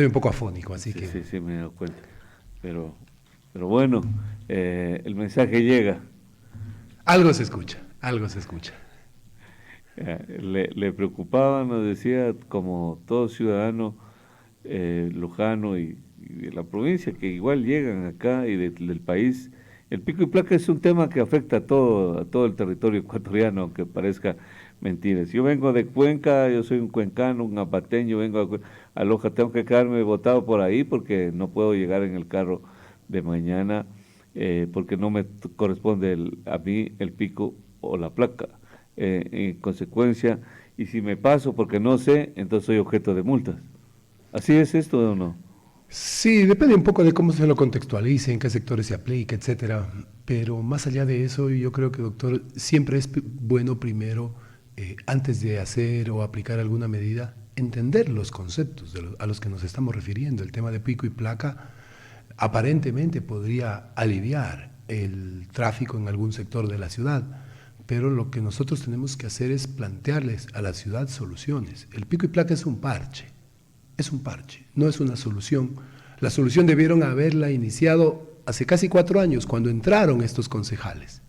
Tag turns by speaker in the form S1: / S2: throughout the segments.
S1: Estoy un poco afónico, así
S2: Sí,
S1: que...
S2: sí, sí, me he dado cuenta. Pero, pero bueno, el mensaje llega.
S1: Algo se escucha, algo se escucha.
S2: Le preocupaba, nos decía, como todo ciudadano lujano y de la provincia, que igual llegan acá y del país. El pico y placa es un tema que afecta a todo el territorio ecuatoriano, aunque parezca mentiras. Yo vengo de Cuenca, yo soy un cuencano, un apateño, a Loja, tengo que quedarme botado por ahí porque no puedo llegar en el carro de mañana, porque no me corresponde a mí el pico o la placa. En consecuencia, y si me paso porque no sé, entonces soy objeto de multas. ¿Así es esto o no?
S1: Sí, depende un poco de cómo se lo contextualice, en qué sectores se aplica, etcétera. Pero más allá de eso, yo creo que, doctor, siempre es bueno primero, antes de hacer o aplicar alguna medida, entender los conceptos a los que nos estamos refiriendo. El tema de pico y placa aparentemente podría aliviar el tráfico en algún sector de la ciudad, pero lo que nosotros tenemos que hacer es plantearles a la ciudad soluciones. El pico y placa es un parche, no es una solución. La solución debieron haberla iniciado hace casi 4 años, cuando entraron estos concejales.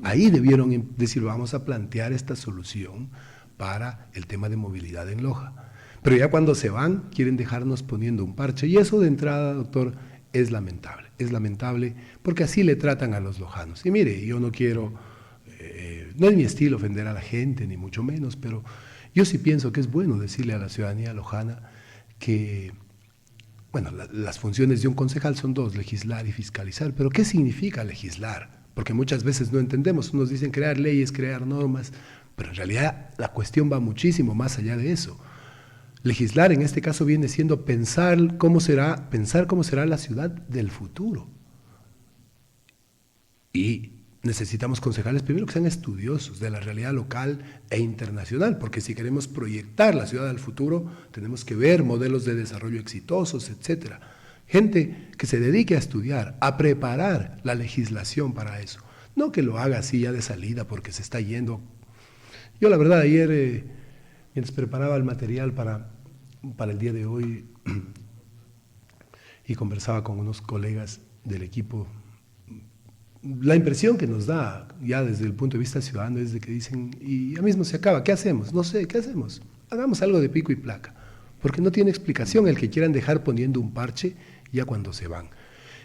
S1: Ahí debieron decir, vamos a plantear esta solución para el tema de movilidad en Loja. Pero ya cuando se van, quieren dejarnos poniendo un parche. Y eso de entrada, doctor, es lamentable, porque así le tratan a los lojanos. Y mire, yo no quiero, no es mi estilo ofender a la gente, ni mucho menos, pero yo sí pienso que es bueno decirle a la ciudadanía lojana que, bueno, las funciones de un concejal son dos, legislar y fiscalizar, pero ¿qué significa legislar? Porque muchas veces no entendemos, unos dicen crear leyes, crear normas, pero en realidad la cuestión va muchísimo más allá de eso. Legislar en este caso viene siendo pensar cómo será la ciudad del futuro. Y necesitamos concejales primero que sean estudiosos de la realidad local e internacional, porque si queremos proyectar la ciudad al futuro, tenemos que ver modelos de desarrollo exitosos, etcétera. Gente que se dedique a estudiar, a preparar la legislación para eso. No que lo haga así ya de salida porque se está yendo. Yo la verdad ayer, mientras preparaba el material para el día de hoy y conversaba con unos colegas del equipo, la impresión que nos da ya desde el punto de vista ciudadano es de que dicen, y ya mismo se acaba, ¿qué hacemos? No sé, ¿qué hacemos? Hagamos algo de pico y placa, porque no tiene explicación el que quieran dejar poniendo un parche ya cuando se van.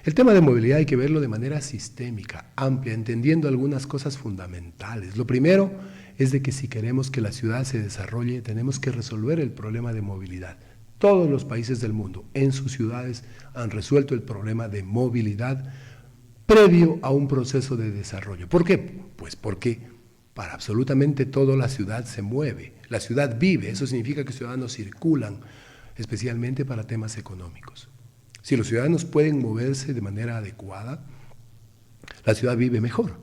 S1: El tema de movilidad hay que verlo de manera sistémica, amplia, entendiendo algunas cosas fundamentales. Lo primero es de que si queremos que la ciudad se desarrolle, tenemos que resolver el problema de movilidad. Todos los países del mundo en sus ciudades han resuelto el problema de movilidad previo a un proceso de desarrollo. ¿Por qué? Pues porque para absolutamente todo la ciudad se mueve, la ciudad vive, eso significa que los ciudadanos circulan, especialmente para temas económicos. Si los ciudadanos pueden moverse de manera adecuada, la ciudad vive mejor.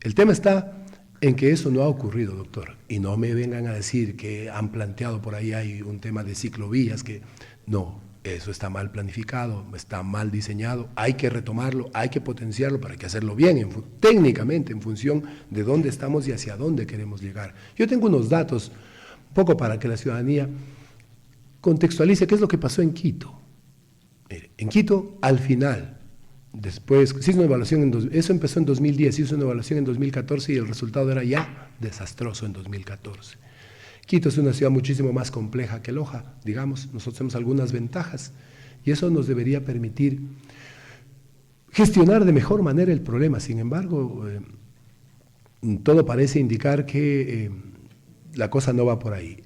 S1: El tema está en que eso no ha ocurrido, doctor, y no me vengan a decir que han planteado por ahí hay un tema de ciclovías, que no. Eso está mal planificado, está mal diseñado, hay que retomarlo, hay que potenciarlo, pero hay que hacerlo bien, técnicamente, en función de dónde estamos y hacia dónde queremos llegar. Yo tengo unos datos, un poco para que la ciudadanía contextualice qué es lo que pasó en Quito. Mire, en Quito, al final, después, se hizo una evaluación, eso empezó en 2010, se hizo una evaluación en 2014 y el resultado era ya desastroso en 2014. Quito es una ciudad muchísimo más compleja que Loja, digamos, nosotros tenemos algunas ventajas y eso nos debería permitir gestionar de mejor manera el problema. Sin embargo, todo parece indicar que la cosa no va por ahí.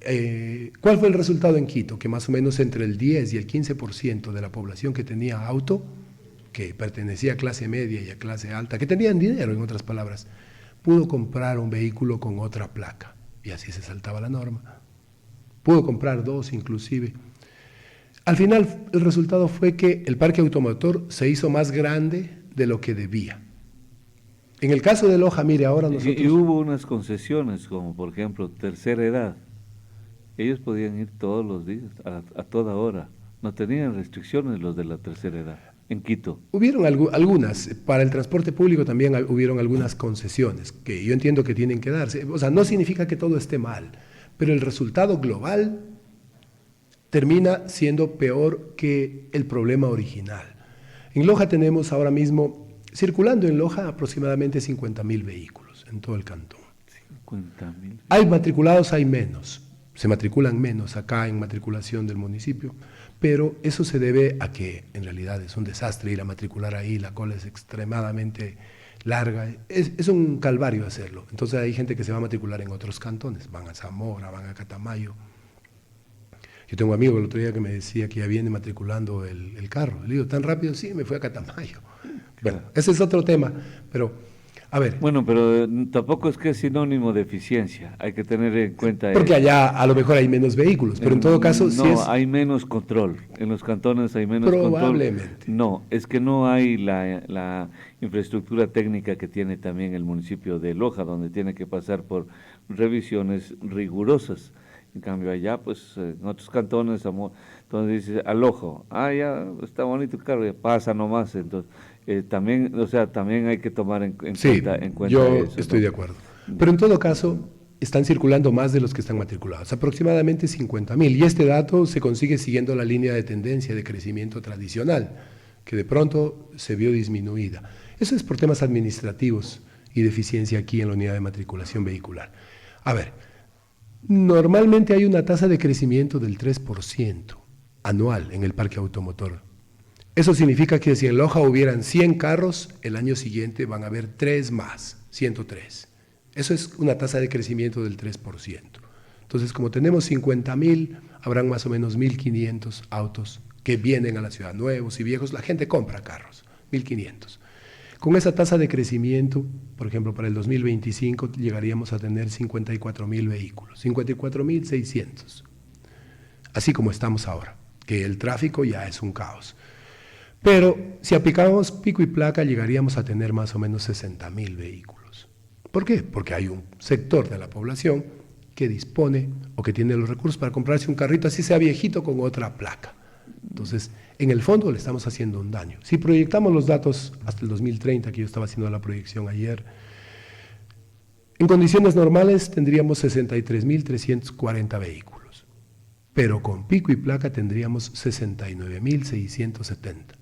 S1: ¿Cuál fue el resultado en Quito? Que más o menos entre el 10 y el 15% de la población que tenía auto, que pertenecía a clase media y a clase alta, que tenían dinero, en otras palabras, pudo comprar un vehículo con otra placa. Y así se saltaba la norma. Pudo comprar dos inclusive. Al final el resultado fue que el parque automotor se hizo más grande de lo que debía. En el caso de Loja, mire, ahora nosotros...
S2: Y hubo unas concesiones, como por ejemplo tercera edad. Ellos podían ir todos los días, a toda hora. No tenían restricciones los de la tercera edad, en Quito.
S1: Hubieron algunas, para el transporte público también hubieron algunas concesiones, que yo entiendo que tienen que darse. O sea, no significa que todo esté mal, pero el resultado global termina siendo peor que el problema original. En Loja tenemos ahora mismo, circulando en Loja, aproximadamente 50.000 vehículos en todo el cantón.
S2: 50.000.
S1: Hay matriculados, hay menos. Se matriculan menos acá en matriculación del municipio, pero eso se debe a que en realidad es un desastre ir a matricular ahí, la cola es extremadamente larga, es un calvario hacerlo. Entonces hay gente que se va a matricular en otros cantones, van a Zamora, van a Catamayo. Yo tengo un amigo el otro día que me decía que ya viene matriculando el carro. Le digo, ¿tan rápido? Sí, me fui a Catamayo. Bueno, ese es otro tema, pero a ver.
S2: Bueno, pero tampoco es que es sinónimo de eficiencia, hay que tener en cuenta
S1: porque
S2: eso.
S1: allá a lo mejor hay menos vehículos, pero en todo caso
S2: no,
S1: sí es...
S2: hay menos control, en los cantones hay menos
S1: probablemente.
S2: control. No, es que no hay la infraestructura técnica que tiene también el municipio de Loja, donde tiene que pasar por revisiones rigurosas. En cambio allá, pues, en otros cantones, donde dice al ojo, ya está bonito el carro, ya pasa nomás. Entonces, también, o sea, también hay que tomar en cuenta
S1: yo
S2: eso,
S1: estoy
S2: ¿no?
S1: de acuerdo. Pero en todo caso, están circulando más de los que están matriculados, aproximadamente 50.000. Y este dato se consigue siguiendo la línea de tendencia de crecimiento tradicional, que de pronto se vio disminuida. Eso es por temas administrativos y de eficiencia aquí en la unidad de matriculación vehicular. A ver, normalmente hay una tasa de crecimiento del 3% anual en el parque automotor. Eso significa que si en Loja hubieran 100 carros, el año siguiente van a haber 3 más, 103. Eso es una tasa de crecimiento del 3%. Entonces, como tenemos 50.000, habrán más o menos 1.500 autos que vienen a la ciudad, nuevos y viejos. La gente compra carros, 1.500. Con esa tasa de crecimiento, por ejemplo, para el 2025 llegaríamos a tener 54.000 vehículos, 54.600. Así como estamos ahora, que el tráfico ya es un caos. Pero si aplicamos pico y placa, llegaríamos a tener más o menos 60.000 vehículos. ¿Por qué? Porque hay un sector de la población que dispone o que tiene los recursos para comprarse un carrito, así sea viejito, con otra placa. Entonces, en el fondo le estamos haciendo un daño. Si proyectamos los datos hasta el 2030, que yo estaba haciendo la proyección ayer, en condiciones normales tendríamos 63.340 vehículos, pero con pico y placa tendríamos 69.670.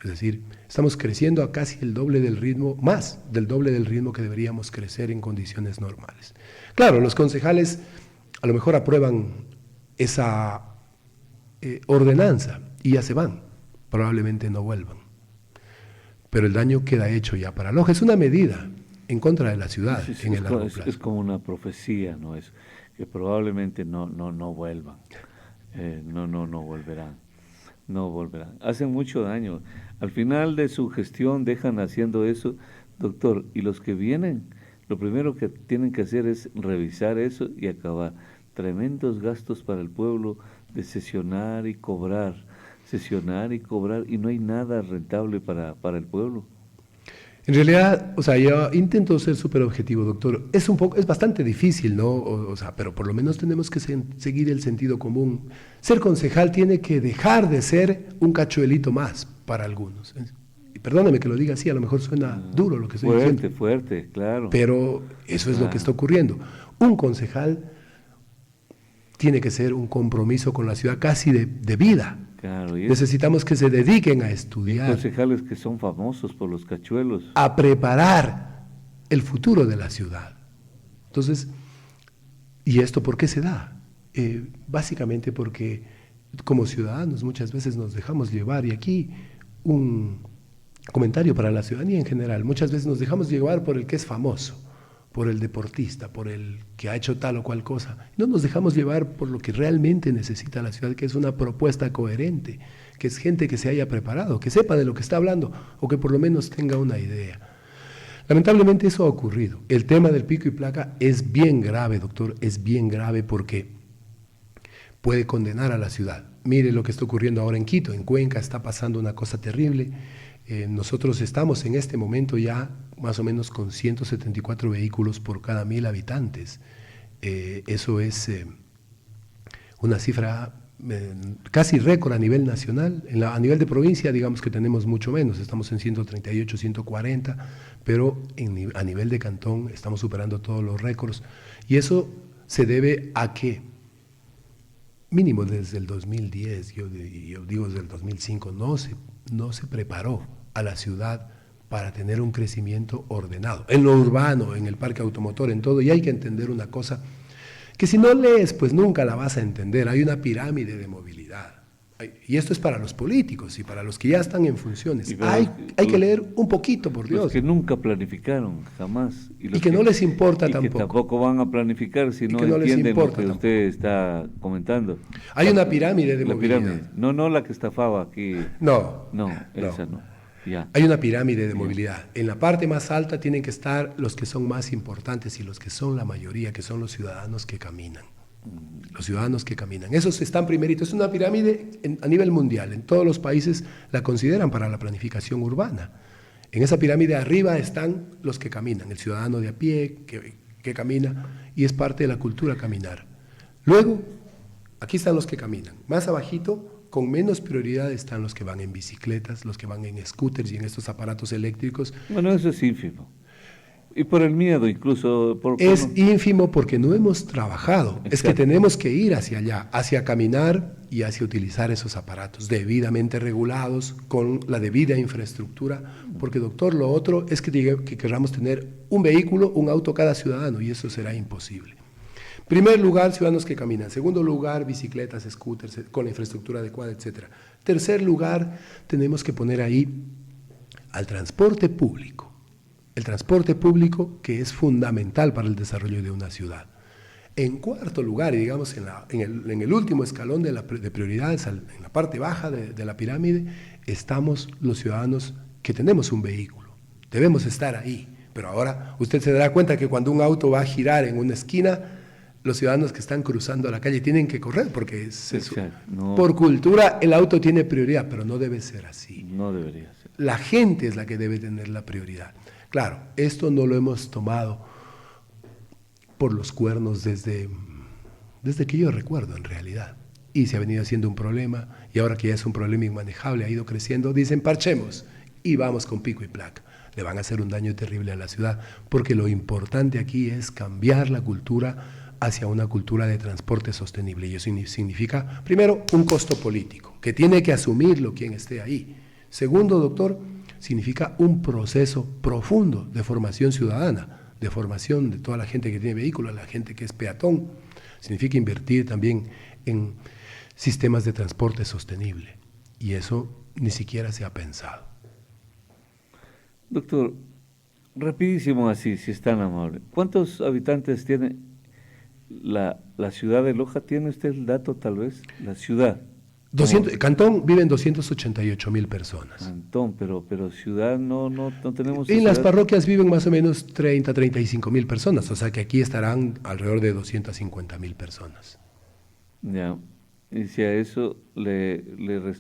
S1: Es decir, estamos creciendo a casi el doble del ritmo, más del doble del ritmo que deberíamos crecer en condiciones normales. Claro, los concejales a lo mejor aprueban esa ordenanza y ya se van, probablemente no vuelvan. Pero el daño queda hecho ya para Loja. Es una medida en contra de la ciudad en el largo plazo.
S2: Es como una profecía, ¿no? Es que probablemente no vuelvan, no volverán. No volverán. Hacen mucho daño. Al final de su gestión dejan haciendo eso, doctor, y los que vienen, lo primero que tienen que hacer es revisar eso y acabar. Tremendos gastos para el pueblo de sesionar y cobrar, y no hay nada rentable para el pueblo.
S1: En realidad, o sea, yo intento ser súper objetivo, doctor. Es bastante difícil, ¿no? O sea, pero por lo menos tenemos que seguir el sentido común. Ser concejal tiene que dejar de ser un cachuelito más para algunos. Y perdóname que lo diga así, a lo mejor suena duro lo que estoy diciendo.
S2: Fuerte, claro.
S1: Pero eso es lo que está ocurriendo. Un concejal tiene que ser un compromiso con la ciudad casi de vida.
S2: Claro,
S1: necesitamos que se dediquen a estudiar.
S2: Concejales que son famosos por los cachuelos.
S1: A preparar el futuro de la ciudad. Entonces, ¿y esto por qué se da? Básicamente porque como ciudadanos muchas veces nos dejamos llevar, y aquí un comentario para la ciudadanía en general, muchas veces nos dejamos llevar por el que es famoso, por el deportista, por el que ha hecho tal o cual cosa. No nos dejamos llevar por lo que realmente necesita la ciudad, que es una propuesta coherente, que es gente que se haya preparado, que sepa de lo que está hablando, o que por lo menos tenga una idea. Lamentablemente eso ha ocurrido. El tema del pico y placa es bien grave, doctor, es bien grave porque puede condenar a la ciudad. Mire lo que está ocurriendo ahora en Quito, en Cuenca está pasando una cosa terrible. Nosotros estamos en este momento ya más o menos con 174 vehículos por cada 1.000 habitantes. Eso es una cifra casi récord a nivel nacional. A nivel de provincia, digamos que tenemos mucho menos, estamos en 138, 140, pero a nivel de cantón estamos superando todos los récords. Y eso se debe a que mínimo desde el 2010, yo digo desde el 2005, no se preparó a la ciudad para tener un crecimiento ordenado, en lo urbano, en el parque automotor, en todo. Y hay que entender una cosa, que si no lees, pues nunca la vas a entender. Hay una pirámide de movilidad. Y esto es para los políticos y para los que ya están en funciones. Hay que leer un poquito, por Dios.
S2: Los que nunca planificaron, jamás.
S1: Y que no les importa
S2: y
S1: tampoco.
S2: Que tampoco van a planificar si no entienden lo que usted está comentando.
S1: Hay una pirámide de movilidad.
S2: Pirámide. No la que estafaba aquí.
S1: No,
S2: esa no. Ya.
S1: Hay una pirámide de movilidad. En la parte más alta tienen que estar los que son más importantes y los que son la mayoría, que son los ciudadanos que caminan. Los ciudadanos que caminan. Esos están primeritos. Es una pirámide a nivel mundial. En todos los países la consideran para la planificación urbana. En esa pirámide arriba están los que caminan, el ciudadano de a pie que camina, y es parte de la cultura caminar. Luego, aquí están los que caminan. Más abajito, con menos prioridad, están los que van en bicicletas, los que van en scooters y en estos aparatos eléctricos.
S2: Bueno, eso es ínfimo. Y por el miedo incluso.
S1: Es ínfimo porque no hemos trabajado. Exacto. Es que tenemos que ir hacia allá, hacia caminar y hacia utilizar esos aparatos debidamente regulados, con la debida infraestructura, porque doctor, lo otro es que queramos tener un vehículo, un auto cada ciudadano, y eso será imposible. Primer lugar, ciudadanos que caminan. Segundo lugar, bicicletas, scooters, con la infraestructura adecuada, etc. Tercer lugar, tenemos que poner ahí al transporte público. El transporte público, que es fundamental para el desarrollo de una ciudad. En cuarto lugar, y digamos en el último escalón de prioridades, en la parte baja de la pirámide, estamos los ciudadanos que tenemos un vehículo. Debemos estar ahí. Pero ahora usted se dará cuenta que cuando un auto va a girar en una esquina, los ciudadanos que están cruzando la calle tienen que correr, porque por cultura el auto tiene prioridad, pero no debe ser así.
S2: No debería ser.
S1: La gente es la que debe tener la prioridad. Claro, esto no lo hemos tomado por los cuernos desde que yo recuerdo, en realidad. Y se ha venido haciendo un problema, y ahora que ya es un problema inmanejable, ha ido creciendo, dicen parchemos, y vamos con pico y placa. Le van a hacer un daño terrible a la ciudad, porque lo importante aquí es cambiar la cultura hacia una cultura de transporte sostenible. Y eso significa, primero, un costo político, que tiene que asumirlo quien esté ahí. Segundo, doctor, significa un proceso profundo de formación ciudadana, de formación de toda la gente que tiene vehículos, la gente que es peatón. Significa invertir también en sistemas de transporte sostenible, y eso ni siquiera se ha pensado.
S2: Doctor, rapidísimo así, si es tan amable. ¿Cuántos habitantes tiene la ciudad de Loja? ¿Tiene usted el dato tal vez? La ciudad.
S1: Cantón viven 288,000 personas.
S2: Cantón, pero ciudad no tenemos.
S1: En las parroquias viven más o menos 35,000 personas, o sea que aquí estarán alrededor de 250,000 personas.
S2: Ya, y si a eso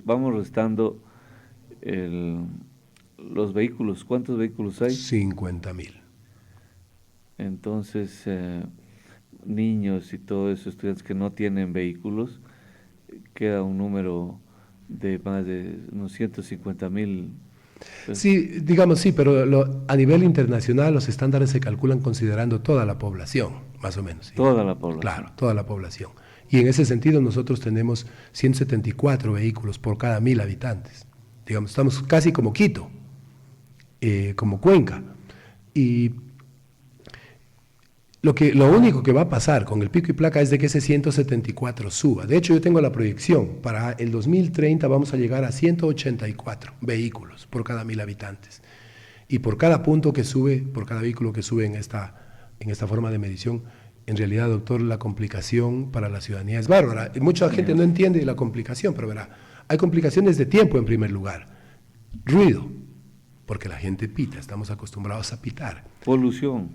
S2: vamos restando los vehículos, ¿cuántos vehículos hay?
S1: 50,000.
S2: Entonces, niños y todo eso, estudiantes que no tienen vehículos, queda un número de más de unos 150,000.
S1: Sí, digamos sí, pero a nivel internacional los estándares se calculan considerando toda la población, más o menos. ¿Sí?
S2: Toda la población.
S1: Claro, toda la población. Y en ese sentido nosotros tenemos 174 vehículos por cada 1,000 habitantes. Digamos, estamos casi como Quito, como Cuenca. Y lo único que va a pasar con el pico y placa es de que ese 174 suba. De hecho, yo tengo la proyección, para el 2030 vamos a llegar a 184 vehículos por cada 1,000 habitantes. Y por cada punto que sube, por cada vehículo que sube en esta forma de medición, en realidad, doctor, la complicación para la ciudadanía es bárbara. Mucha gente no entiende la complicación, pero verá, hay complicaciones de tiempo en primer lugar. Ruido, porque la gente pita, estamos acostumbrados a pitar.
S2: Polución.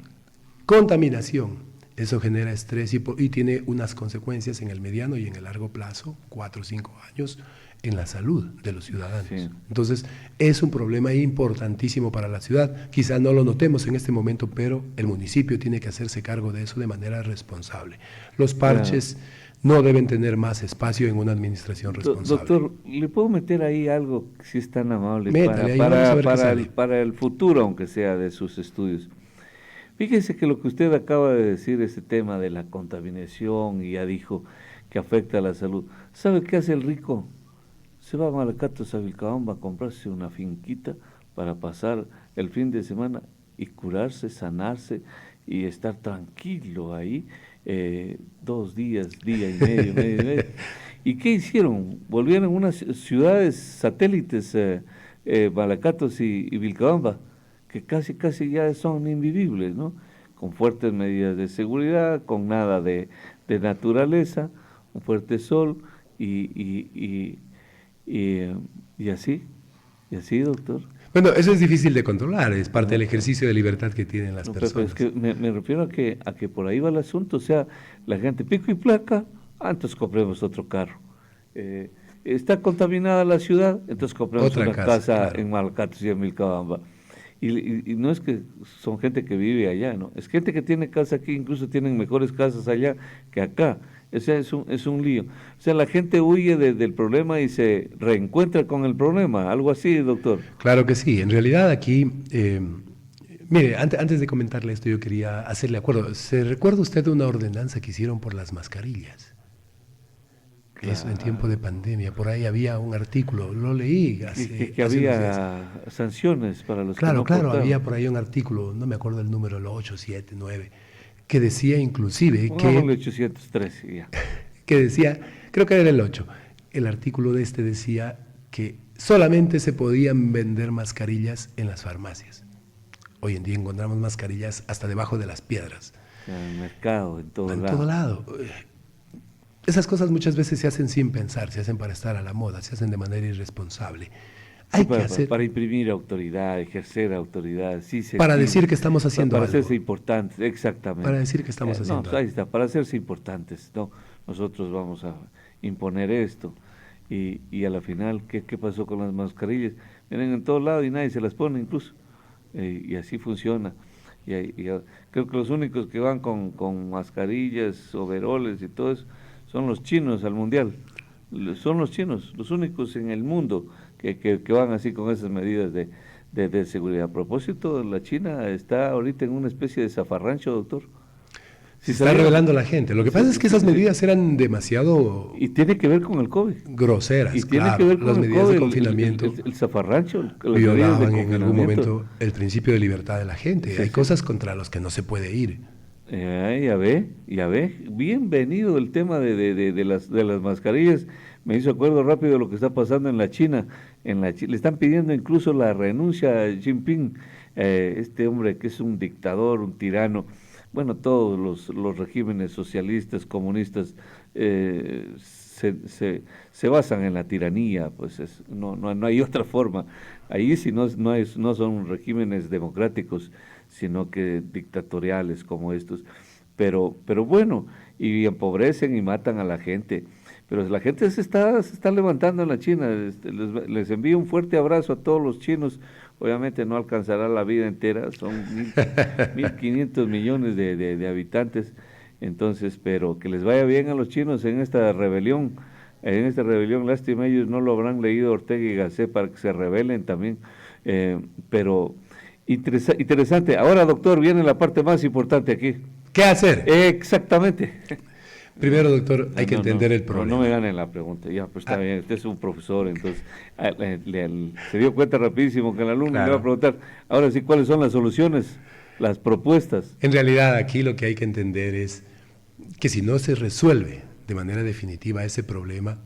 S1: Contaminación, eso genera estrés y tiene unas consecuencias en el mediano y en el largo plazo, 4 o 5 años, en la salud de los ciudadanos. Sí. Entonces, es un problema importantísimo para la ciudad. Quizá no lo notemos en este momento, pero el municipio tiene que hacerse cargo de eso de manera responsable. Los parches no deben tener más espacio en una administración responsable.
S2: Doctor, ¿le puedo meter ahí algo, si es tan amable,
S1: Métale,
S2: para el futuro, aunque sea de sus estudios? Fíjese que lo que usted acaba de decir, ese tema de la contaminación, y ya dijo que afecta a la salud. ¿Sabe qué hace el rico? Se va a Malacatos, a Vilcabamba, a comprarse una finquita para pasar el fin de semana y curarse, sanarse y estar tranquilo ahí 2 días, día y medio, medio y medio. ¿Y qué hicieron? Volvieron unas ciudades satélites, Malacatos y Vilcabamba, que casi ya son invivibles, ¿no? Con fuertes medidas de seguridad, con nada de naturaleza, un fuerte sol y así, doctor.
S1: Bueno, eso es difícil de controlar, es parte del ejercicio de libertad que tienen las
S2: No, pero
S1: personas.
S2: es que me refiero a que por ahí va el asunto, o sea, la gente pico y placa, entonces compremos otro carro. Está contaminada la ciudad, entonces compremos
S1: Otra
S2: una casa
S1: claro.
S2: en Malacatos y en Vilcabamba. Y no es que son gente que vive allá, ¿no? Es gente que tiene casa aquí, incluso tienen mejores casas allá que acá. O sea, es un lío. O sea, la gente huye del problema y se reencuentra con el problema, algo así, doctor.
S1: Claro que sí. En realidad aquí, mire, antes de comentarle esto, yo quería hacerle acuerdo. ¿Se recuerda usted de una ordenanza que hicieron por las mascarillas? Eso en tiempo de pandemia. Por ahí había un artículo, lo leí
S2: Que
S1: hace unos días.
S2: había sanciones para los que
S1: Claro,
S2: no
S1: claro,
S2: portaban.
S1: había por ahí un artículo, no me acuerdo el número, el 8, 7, 9, que decía inclusive
S2: Pongámosle 813, ya.
S1: que decía, creo que era el 8, el artículo de este decía que solamente se podían vender mascarillas en las farmacias. Hoy en día encontramos mascarillas hasta debajo de las piedras.
S2: En el mercado, en todo
S1: En
S2: lado.
S1: todo lado. Esas cosas muchas veces se hacen sin pensar, se hacen para estar a la moda, se hacen de manera irresponsable. Hay que hacer
S2: Para imprimir autoridad, ejercer autoridad, sí
S1: para decir que estamos haciendo
S2: para
S1: algo.
S2: hacerse importantes, exactamente.
S1: Para decir que estamos haciendo
S2: pues
S1: algo.
S2: ahí está, para hacerse importantes, ¿no? Nosotros vamos a imponer esto. Y a la final, ¿qué pasó con las mascarillas? Vienen en todos lados y nadie se las pone incluso. Y así funciona. Creo que los únicos que van con mascarillas, overoles y todo eso, son los chinos al mundial. Son los chinos, los únicos en el mundo que van así con esas medidas de seguridad. A propósito, la China está ahorita en una especie de zafarrancho, doctor.
S1: Se está revelando la gente. Lo que pasa es que esas medidas eran demasiado
S2: y tiene que ver con el COVID.
S1: groseras,
S2: Y tiene
S1: claro.
S2: que ver con
S1: Las
S2: el
S1: medidas
S2: COVID,
S1: de confinamiento
S2: el zafarrancho, las medidas de
S1: violaban en algún
S2: confinamiento.
S1: momento el principio de libertad de la gente.
S2: Sí,
S1: Hay
S2: sí.
S1: cosas contra las que no se puede ir.
S2: Ya ve, bienvenido el tema de las mascarillas. Me hizo acuerdo rápido de lo que está pasando en la China. Le están pidiendo incluso la renuncia a Xi Jinping, este hombre que es un dictador, un tirano. Bueno, todos los regímenes socialistas, comunistas, se basan en la tiranía, pues no hay otra forma. Ahí sí no son regímenes democráticos, sino que dictatoriales como estos. Pero bueno, y empobrecen y matan a la gente. Pero la gente se está levantando en la China. Les envío un fuerte abrazo a todos los chinos. Obviamente no alcanzará la vida entera, son 1.500 millones de habitantes. Entonces, pero que les vaya bien a los chinos en esta rebelión. En esta rebelión, lástima, ellos no lo habrán leído Ortega y Gasset para que se rebelen también. Pero interesante. Ahora, doctor, viene la parte más importante aquí.
S1: ¿Qué hacer?
S2: Exactamente.
S1: Primero, doctor, hay que entender el problema.
S2: No me gane la pregunta, ya, pues está bien, usted es un profesor, entonces se dio cuenta rapidísimo que el alumno le va a preguntar, ahora sí, ¿cuáles son las soluciones, las propuestas?
S1: En realidad, aquí lo que hay que entender es que si no se resuelve de manera definitiva ese problema,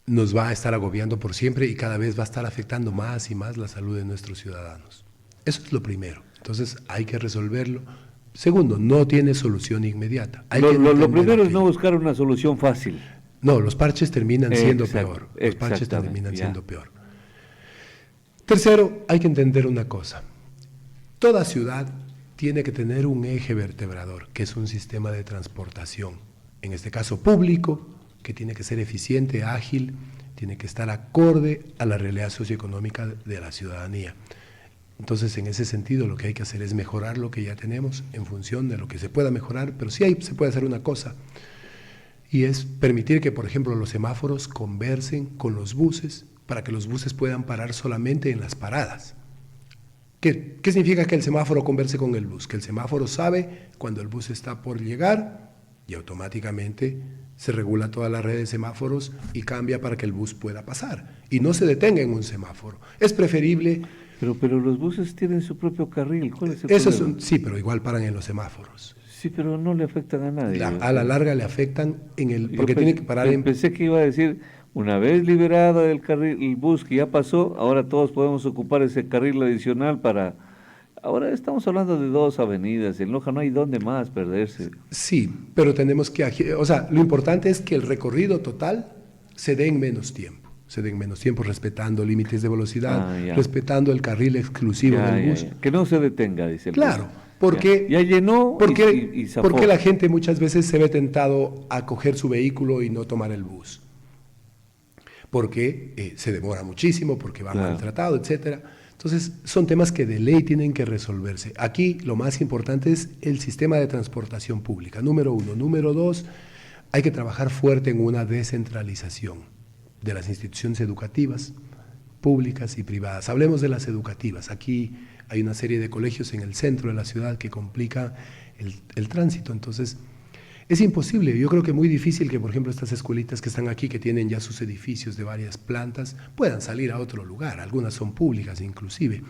S1: nos va a estar agobiando por siempre y cada vez va a estar afectando más y más la salud de nuestros ciudadanos. Eso es lo primero. Entonces, hay que resolverlo. Segundo, no tiene solución inmediata.
S2: Lo primero es no buscar una solución fácil.
S1: No, los parches terminan siendo peor. Los parches terminan siendo peor. Tercero, hay que entender una cosa. Toda ciudad tiene que tener un eje vertebrador, que es un sistema de transportación, en este caso público, que tiene que ser eficiente, ágil, tiene que estar acorde a la realidad socioeconómica de la ciudadanía. Entonces, en ese sentido, lo que hay que hacer es mejorar lo que ya tenemos en función de lo que se pueda mejorar, pero sí se puede hacer una cosa, y es permitir que, por ejemplo, los semáforos conversen con los buses para que los buses puedan parar solamente en las paradas. ¿Qué significa que el semáforo converse con el bus? Que el semáforo sabe cuando el bus está por llegar y automáticamente se regula toda la red de semáforos y cambia para que el bus pueda pasar y no se detenga en un semáforo. Es preferible...
S2: Pero los buses tienen su propio carril, ¿cuál es el problema?
S1: Sí, pero igual paran en los semáforos.
S2: Sí, pero no le afectan a nadie.
S1: A la larga le afectan porque tiene que parar en...
S2: Pensé que iba a decir, una vez liberada del carril, el bus que ya pasó, ahora todos podemos ocupar ese carril adicional para... Ahora estamos hablando de 2 avenidas, en Loja no hay dónde más perderse.
S1: Sí, pero tenemos que... O sea, lo importante es que el recorrido total se dé en menos tiempo. Se den menos tiempo respetando límites de velocidad, respetando el carril exclusivo del bus.
S2: Que no se detenga, dice el
S1: Claro,
S2: bus.
S1: porque,
S2: ya llenó y zafó.
S1: Porque la gente muchas veces se ve tentado a coger su vehículo y no tomar el bus. Porque se demora muchísimo, porque va maltratado, etcétera. Entonces, son temas que de ley tienen que resolverse. Aquí lo más importante es el sistema de transportación pública, número 1. Número 2, hay que trabajar fuerte en una descentralización de las instituciones educativas, públicas y privadas. Hablemos de las educativas. Aquí hay una serie de colegios en el centro de la ciudad que complica el tránsito. Entonces, es imposible, yo creo que muy difícil que, por ejemplo, estas escuelitas que están aquí, que tienen ya sus edificios de varias plantas, puedan salir a otro lugar. Algunas son públicas inclusive.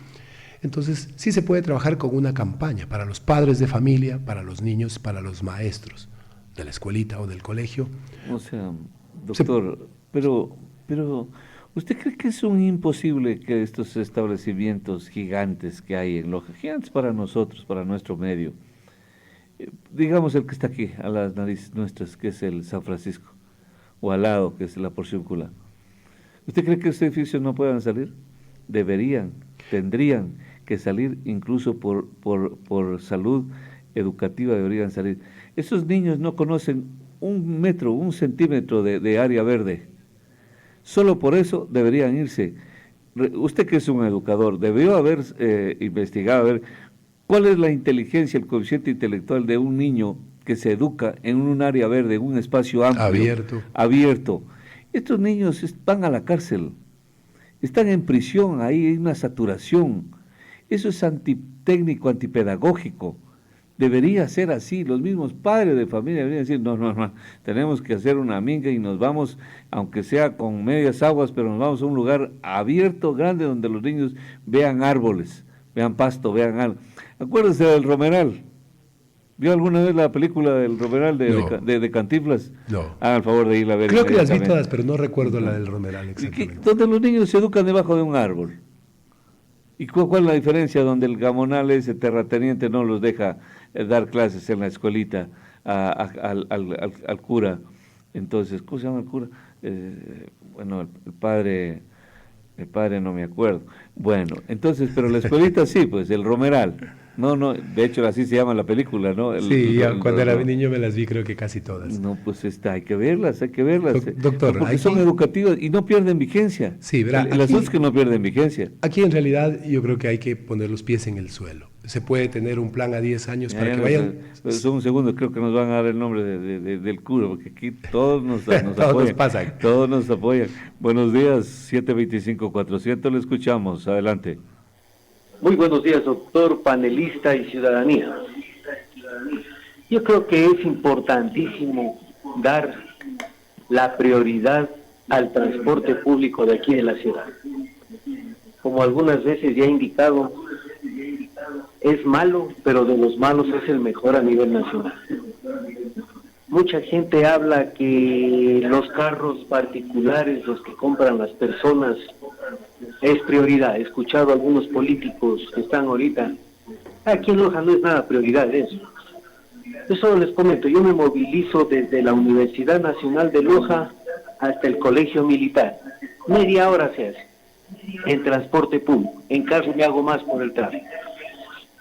S1: Entonces, sí se puede trabajar con una campaña para los padres de familia, para los niños, para los maestros de la escuelita o del colegio.
S2: O sea, doctor, pero ¿usted cree que es un imposible que estos establecimientos gigantes que hay en Loja, gigantes para nosotros, para nuestro medio, digamos el que está aquí, a las narices nuestras, que es el San Francisco, o al lado, que es la Porciúncula, ¿usted cree que estos edificios no puedan salir? Tendrían que salir, incluso por salud educativa deberían salir. Esos niños no conocen 1 metro, 1 centímetro de área verde. Solo por eso deberían irse. Usted que es un educador, debió haber investigado, a ver, cuál es la inteligencia, el coeficiente intelectual de un niño que se educa en un área verde, en un espacio amplio, abierto. Estos niños van a la cárcel, están en prisión, ahí hay una saturación. Eso es antitécnico, antipedagógico. Debería ser así, los mismos padres de familia deberían decir, no, tenemos que hacer una minga y nos vamos, aunque sea con medias aguas, pero nos vamos a un lugar abierto, grande, donde los niños vean árboles, vean pasto, vean algo. Acuérdese del Romeral. ¿Vio alguna vez la película del Romeral de Cantinflas?
S1: No.
S2: Haga el favor de irla a ver.
S1: Creo que las vi todas, pero no recuerdo la del Romeral exactamente.
S2: Donde los niños se educan debajo de un árbol. ¿Y cuál es la diferencia donde el gamonal, ese terrateniente, no los deja dar clases en la escuelita al cura? Entonces, ¿cómo se llama el cura? Bueno, el padre no me acuerdo. Bueno, entonces, pero la escuelita sí, pues, el Romeral. No, de hecho así se llama la película, ¿no?
S1: Cuando era niño me las vi, creo que casi todas.
S2: No, pues hay que verlas.
S1: Doctor,
S2: porque son educativas y no pierden vigencia.
S1: Sí, verá.
S2: El asunto es que no pierden vigencia.
S1: Aquí en realidad yo creo que hay que poner los pies en el suelo. Se puede tener un plan a 10 años para que vayan...
S2: Un segundo, creo que nos van a dar el nombre del cura, porque aquí todos nos
S1: todos
S2: apoyan.
S1: nos pasan.
S2: Todos nos apoyan. Buenos días, 725-400, le escuchamos. Adelante.
S3: Muy buenos días, doctor, panelista y ciudadanía. Yo creo que es importantísimo dar la prioridad al transporte público de aquí de la ciudad. Como algunas veces ya he indicado, es malo, pero de los malos es el mejor a nivel nacional. Mucha gente habla que los carros particulares, los que compran las personas, es prioridad. He escuchado a algunos políticos que están ahorita. Aquí en Loja no es nada prioridad eso. Yo solo les comento, yo me movilizo desde la Universidad Nacional de Loja hasta el Colegio Militar. Media hora se hace en transporte público. En carro me hago más por el tráfico.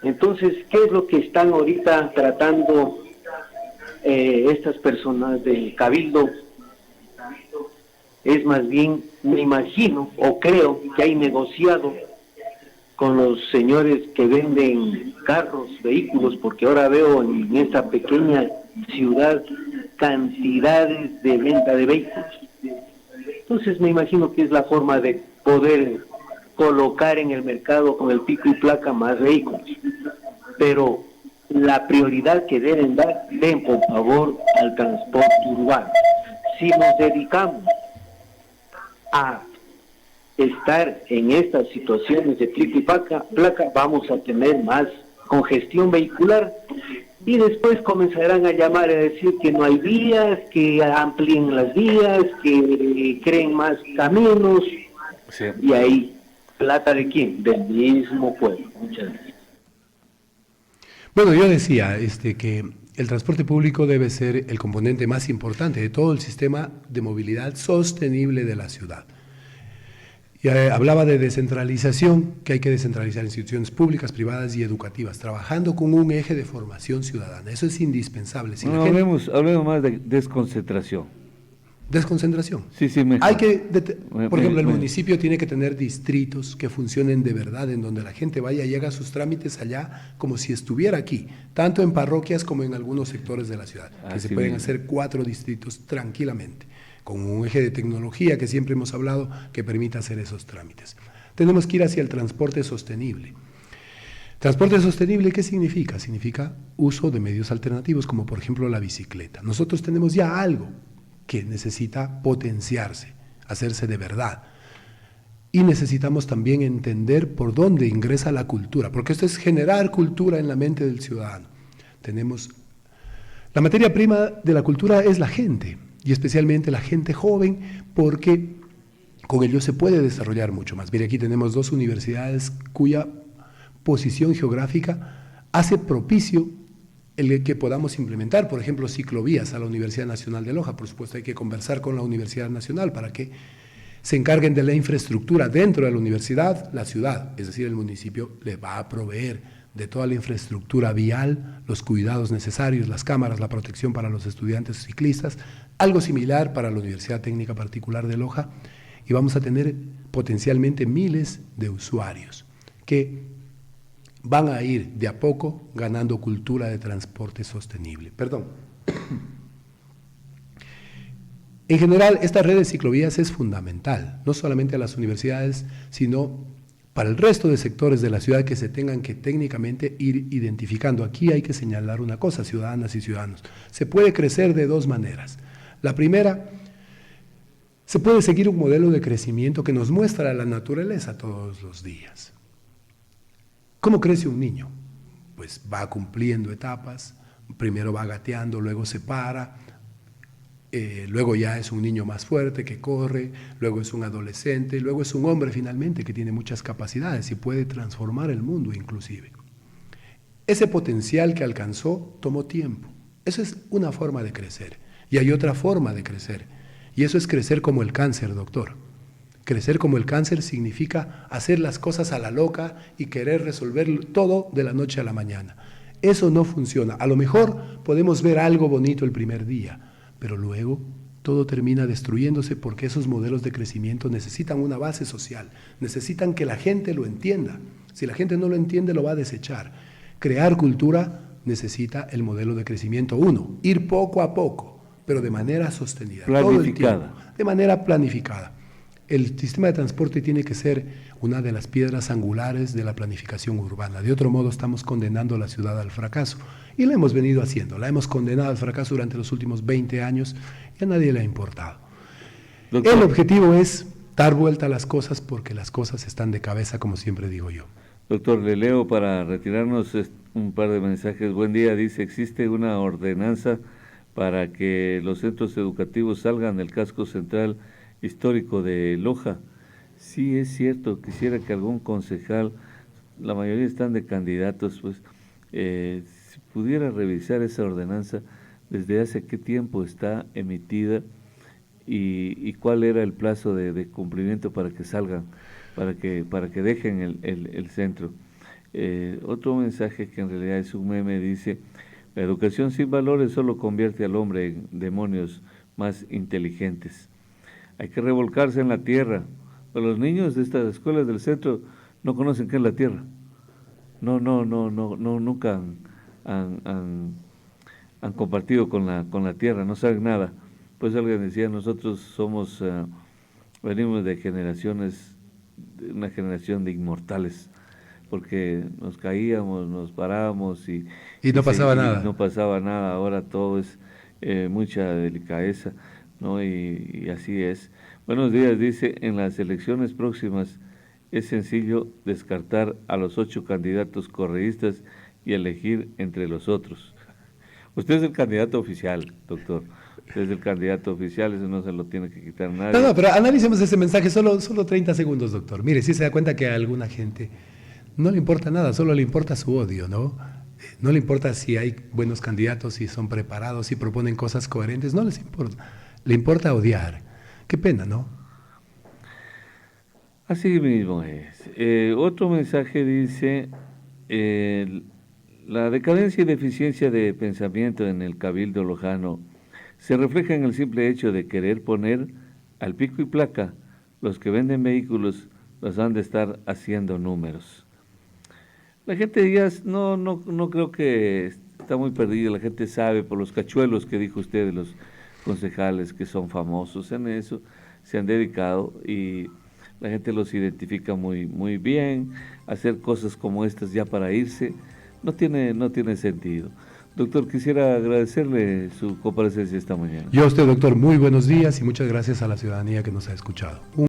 S3: Entonces, ¿qué es lo que están ahorita tratando estas personas del Cabildo? Es más bien, me imagino o creo que hay negociado con los señores que venden carros, vehículos, porque ahora veo en esta pequeña ciudad cantidades de venta de vehículos. Entonces me imagino que es la forma de poder colocar en el mercado con el pico y placa más vehículos. Pero la prioridad que deben dar, den por favor al transporte urbano. Si nos dedicamos a estar en estas situaciones de pico y placa, vamos a tener más congestión vehicular y después comenzarán a llamar a decir que no hay vías, que amplíen las vías, que creen más caminos. Sí. Y ahí, ¿plata de quién? Del mismo pueblo. Muchas gracias.
S1: Bueno, yo decía que el transporte público debe ser el componente más importante de todo el sistema de movilidad sostenible de la ciudad. Y hablaba de descentralización, que hay que descentralizar instituciones públicas, privadas y educativas, trabajando con un eje de formación ciudadana. Eso es indispensable. Si
S2: no, hablemos más de desconcentración.
S1: Desconcentración.
S2: Sí, mejor.
S1: Hay que, por ejemplo, el municipio tiene que tener distritos que funcionen de verdad, en donde la gente vaya y haga sus trámites allá como si estuviera aquí, tanto en parroquias como en algunos sectores de la ciudad, que se pueden hacer 4 distritos tranquilamente, con un eje de tecnología que siempre hemos hablado que permita hacer esos trámites. Tenemos que ir hacia el transporte sostenible. ¿Transporte sostenible qué significa? Significa uso de medios alternativos, como por ejemplo la bicicleta. Nosotros tenemos ya algo que necesita potenciarse, hacerse de verdad. Y necesitamos también entender por dónde ingresa la cultura, porque esto es generar cultura en la mente del ciudadano. La materia prima de la cultura es la gente, y especialmente la gente joven, porque con ello se puede desarrollar mucho más. Mire, aquí tenemos 2 universidades cuya posición geográfica hace propicio el que podamos implementar, por ejemplo, ciclovías a la Universidad Nacional de Loja. Por supuesto, hay que conversar con la Universidad Nacional para que se encarguen de la infraestructura dentro de la universidad. La ciudad, es decir, el municipio, le va a proveer de toda la infraestructura vial, los cuidados necesarios, las cámaras, la protección para los estudiantes ciclistas, algo similar para la Universidad Técnica Particular de Loja, y vamos a tener potencialmente miles de usuarios que van a ir de a poco ganando cultura de transporte sostenible. En general, esta red de ciclovías es fundamental, no solamente a las universidades, sino para el resto de sectores de la ciudad que se tengan que técnicamente ir identificando. Aquí hay que señalar una cosa, ciudadanas y ciudadanos. Se puede crecer de 2 maneras. La primera, se puede seguir un modelo de crecimiento que nos muestra la naturaleza todos los días. ¿Cómo crece un niño? Pues va cumpliendo etapas, primero va gateando, luego se para, luego ya es un niño más fuerte que corre, luego es un adolescente, luego es un hombre finalmente que tiene muchas capacidades y puede transformar el mundo inclusive. Ese potencial que alcanzó tomó tiempo. Eso es una forma de crecer. Y hay otra forma de crecer, y eso es crecer como el cáncer, doctor. Crecer como el cáncer significa hacer las cosas a la loca y querer resolver todo de la noche a la mañana. Eso no funciona. A lo mejor podemos ver algo bonito el primer día, pero luego todo termina destruyéndose porque esos modelos de crecimiento necesitan una base social, necesitan que la gente lo entienda. Si la gente no lo entiende, lo va a desechar. Crear cultura necesita el modelo de crecimiento 1, ir poco a poco, pero de manera sostenida.
S2: Planificada.
S1: Todo el tiempo, de manera planificada. El sistema de transporte tiene que ser una de las piedras angulares de la planificación urbana. De otro modo, estamos condenando a la ciudad al fracaso. Y lo hemos venido haciendo. La hemos condenado al fracaso durante los últimos 20 años y a nadie le ha importado. Doctor, el objetivo es dar vuelta a las cosas porque las cosas están de cabeza, como siempre digo yo.
S2: Doctor, le leo para retirarnos un par de mensajes. Buen día, dice, existe una ordenanza para que los centros educativos salgan del casco central histórico de Loja. Sí, es cierto, quisiera que algún concejal, la mayoría están de candidatos, pues, si pudiera revisar esa ordenanza, desde hace qué tiempo está emitida y cuál era el plazo de cumplimiento para que salgan, para que dejen el centro. Otro mensaje que en realidad es un meme dice, la educación sin valores solo convierte al hombre en demonios más inteligentes. Hay que revolcarse en la tierra. Pero los niños de estas escuelas del centro no conocen qué es la tierra. Nunca han compartido con la tierra, no saben nada. Pues alguien decía, nosotros venimos de una generación de inmortales. porque nos caíamos, nos parábamos
S1: Y no pasaba nada.
S2: no pasaba nada. Ahora todo es mucha delicadeza, ¿no? Y así es. Buenos días, dice, en las elecciones próximas es sencillo descartar a los 8 candidatos correístas y elegir entre los otros. Usted es el candidato oficial, doctor. Usted es el candidato oficial, eso no se lo tiene que quitar nadie.
S1: No, pero analicemos ese mensaje, solo 30 segundos, doctor. Mire, si se da cuenta que a alguna gente no le importa nada, solo le importa su odio, ¿no? No le importa si hay buenos candidatos, si son preparados, si proponen cosas coherentes, no les importa. Le importa odiar. Qué pena, ¿no?
S2: Así mismo es. Otro mensaje dice, la decadencia y deficiencia de pensamiento en el Cabildo Lojano se refleja en el simple hecho de querer poner al pico y placa. Los que venden vehículos los han de estar haciendo números. La gente ya no creo que está muy perdida, la gente sabe por los cachuelos que dijo usted de los concejales que son famosos en eso, se han dedicado y la gente los identifica muy bien. Hacer cosas como estas ya para irse no tiene sentido. Doctor, quisiera agradecerle su comparecencia esta mañana.
S1: Yo a usted, doctor, muy buenos días y muchas gracias a la ciudadanía que nos ha escuchado.